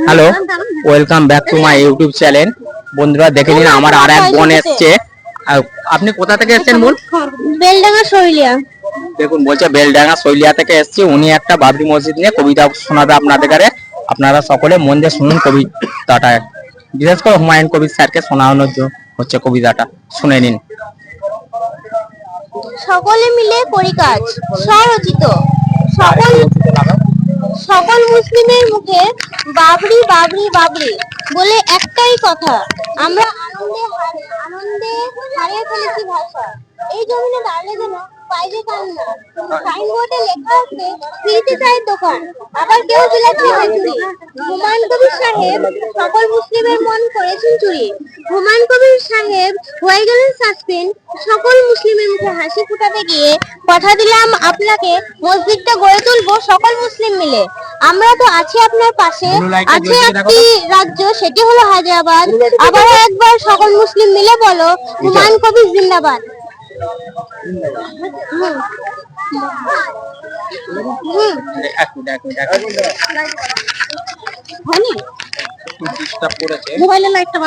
Hello, welcome back to my YouTube channel. বন্ধুরা দেখে নিন, আমার আর এক বোন এসছে। আপনি কোথা থেকে এসেছেন বোন? বেলডাঙ্গা শৈলিয়া। দেখুন, বলছে বেলডাঙ্গা শৈলিয়া থেকে এসছে। উনি একটা বাবরি মসজিদ নিয়ে কবিতা শোনাবে আপনাদের কাছে। আপনারা সকলে মন দিয়ে শুনুন কবিতাটা। বিশেষ করে হুমায়ুন কবির স্যারকে শোনানোর হচ্ছে কবিতাটা, শুনে নিন। সকলে মিলে করি কাজ, স্বরচিত। সকল সকল মুসলিমের মুখে বাবরি বাবরি বাবরি বলে একটাই কথা, আমরা আনন্দে হারিয়ে ফেলেছি ভাষা। এই জমিনে দাঁড়ালে যেন পাইবে কান্না। সাইনবোর্ডে লেখা আছে ফিরতে চাই দোকান, আবার কেউ বিলাচ্ছে হাতুড়ি। হুমায়ুন কবির সাহেব সকল মুসলিমের মন করেছেন চুরি। হুমায়ুন কবির সাহেব হয়ে গেলেন সাসপেন্ড। সকল মুসলিমের মুখে হাসি ফুটাতে গিয়ে কথা দিলাম আপনাকে, মসজিদটা গড়ে তুলবো সকল মুসলিম মিলে। আমরা তো আছি আপনার পাশে, আছে একটি রাজ্য, সেটি হলো হায়দ্রাবাদ। আবারও একবার সকল মুসলিম মিলে বলো, হুমায়ুন কবির জিন্দাবাদ। ডিস্টার্ব করেছে। মোবাইলের লাইটটা